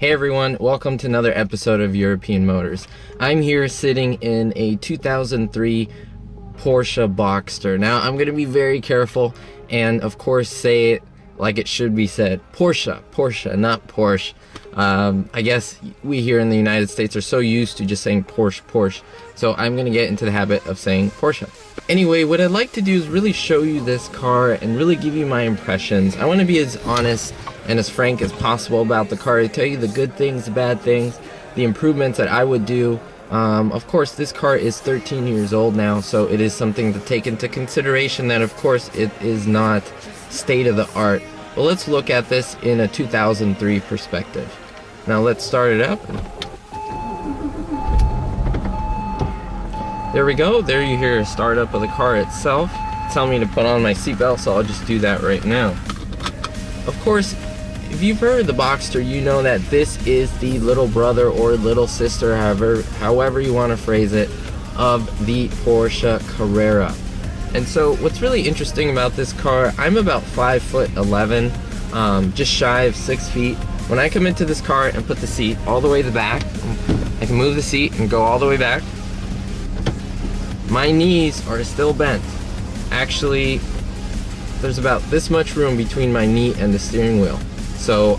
Hey everyone, welcome to another episode of European Motors. I'm here sitting in a 2003 Porsche Boxster. Now I'm going to be very careful and of course say it like it should be said. Porsche, not Porsche. I guess we here in the United States are so used to just saying Porsche. So I'm going to get into the habit of saying Porsche. Anyway, what I'd like to do is really show you this car and really give you my impressions. I want to be as honest and as frank as possible about the car, to tell you the good things, the bad things, the improvements that I would do. Of course, this car is 13 years old now, so it is something to take into consideration that of course it is not state of the art. But let's look at this in a 2003 perspective. Now let's start it up. There we go. There you hear a startup of the car itself. Tell me to put on my seatbelt, so I'll just do that right now. Of course, if you've heard of the Boxster, you know that this is the little brother or little sister, however you want to phrase it, of the Porsche Carrera. And so what's really interesting about this car, I'm about 5'11", just shy of 6 feet. When I come into this car and put the seat all the way to the back, I can move the seat and go all the way back. My knees are still bent. Actually, there's about this much room between my knee and the steering wheel. So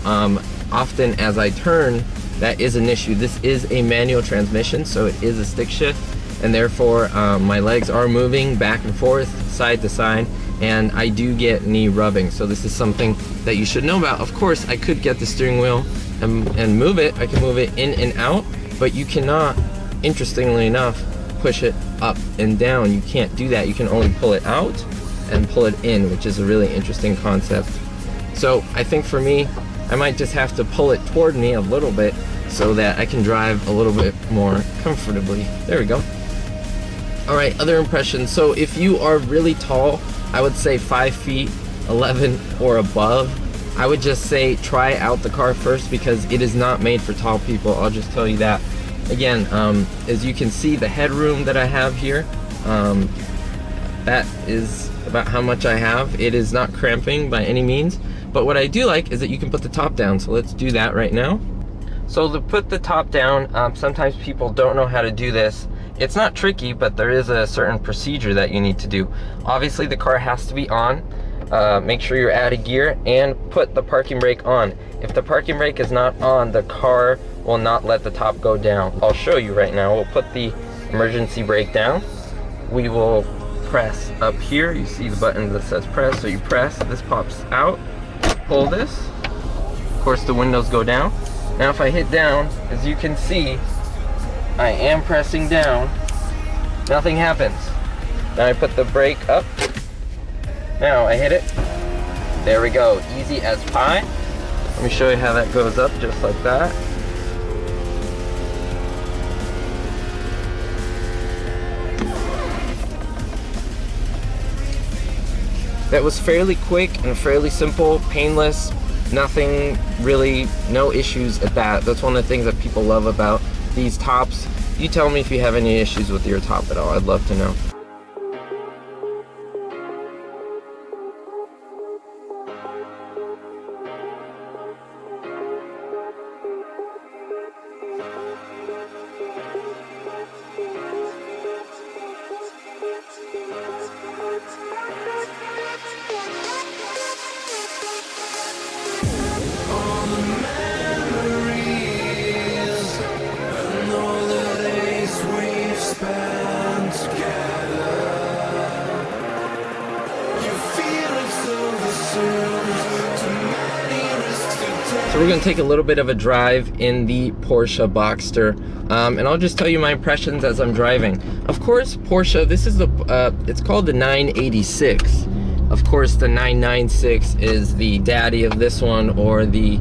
often as I turn, that is an issue. This is a manual transmission, so it is a stick shift, and therefore my legs are moving back and forth, side to side, and I do get knee rubbing. So this is something that you should know about. Of course, I could get the steering wheel and move it. I can move it in and out, but you cannot, interestingly enough, push it up and down. You can't do that. You can only pull it out and pull it in, which is a really interesting concept. So I think for me, I might just have to pull it toward me a little bit so that I can drive a little bit more comfortably. There we go. All right, other impressions. So if you are really tall, I would say 5'11" or above, I would just say try out the car first, because it is not made for tall people. I'll just tell you that. Again, as you can see, the headroom that I have here, that is about how much I have. It is not cramping by any means, but what I do like is that you can put the top down. So let's do that right now. So to put the top down, sometimes people don't know how to do this. It's not tricky, but there is a certain procedure that you need to do. Obviously the car has to be on. Make sure you're out of gear and put the parking brake on. If the parking brake is not on, the car will not let the top go down. I'll show you right now. We'll put the emergency brake down. We will press up here. You see the button that says press, so you press, this pops out. Pull this. Of course the windows go down. Now if I hit down, as you can see, I am pressing down. Nothing happens. Now I put the brake up. Now I hit it. There we go. Easy as pie. Let me show you how that goes up, just like that. That was fairly quick and fairly simple, painless, nothing really, no issues at that. That's one of the things that people love about these tops. You tell me if you have any issues with your top at all. I'd love to know. So we're going to take a little bit of a drive in the Porsche Boxster, and I'll just tell you my impressions as I'm driving. Of course, Porsche, this is the, it's called the 986. Of course, the 996 is the daddy of this one, or the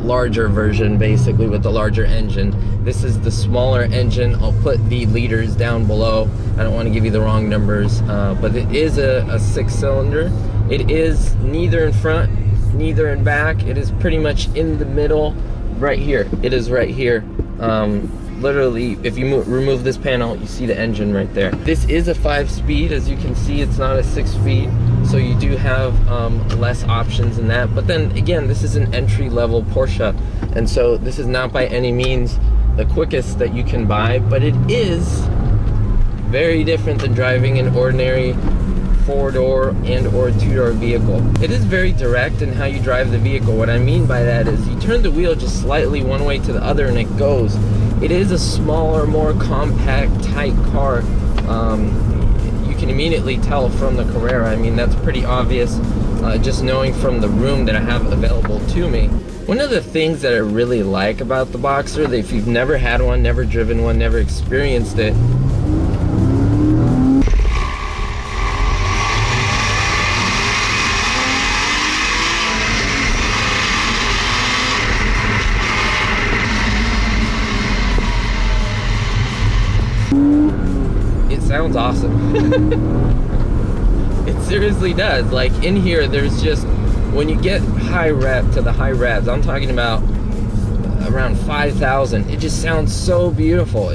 larger version, basically, with the larger engine. This is the smaller engine. I'll put the liters down below. I don't want to give you the wrong numbers, but it is a 6-cylinder. It is neither in front, neither in back. It is pretty much in the middle, right here. It is right here. Literally, if you remove this panel, you see the engine right there. This is a 5-speed. As you can see, it's not a 6-speed. so you do have less options in that. But then again, this is an entry-level Porsche, and so this is not by any means the quickest that you can buy, but it is very different than driving an ordinary 4-door and or 2-door vehicle. It is very direct in how you drive the vehicle. What I mean by that is you turn the wheel just slightly one way to the other and it goes. It is a smaller, more compact, tight car. You can immediately tell from the Carrera. I mean, that's pretty obvious just knowing from the room that I have available to me. One of the things that I really like about the Boxster, that if you've never had one, never driven one, never experienced it, it sounds awesome. It seriously does. Like in here, there's just, when you get high rev to the high revs, I'm talking about around 5,000, it just sounds so beautiful.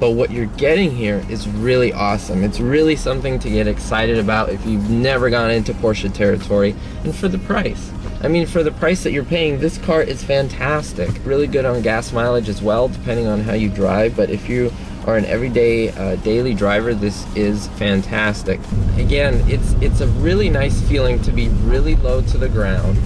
But what you're getting here is really awesome. It's really something to get excited about if you've never gone into Porsche territory. And for the price, I mean, for the price that you're paying, this car is fantastic. Really good on gas mileage as well, depending on how you drive. But if you are an everyday daily driver, this is fantastic. Again, it's a really nice feeling to be really low to the ground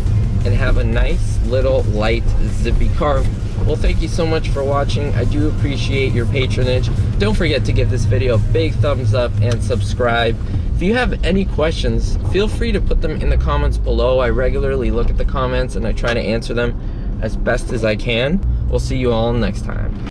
and have a nice little light zippy car. Well, thank you so much for watching. I do appreciate your patronage. Don't forget to give this video a big thumbs up and subscribe. If you have any questions, feel free to put them in the comments below. I regularly look at the comments and I try to answer them as best as I can. We'll see you all next time.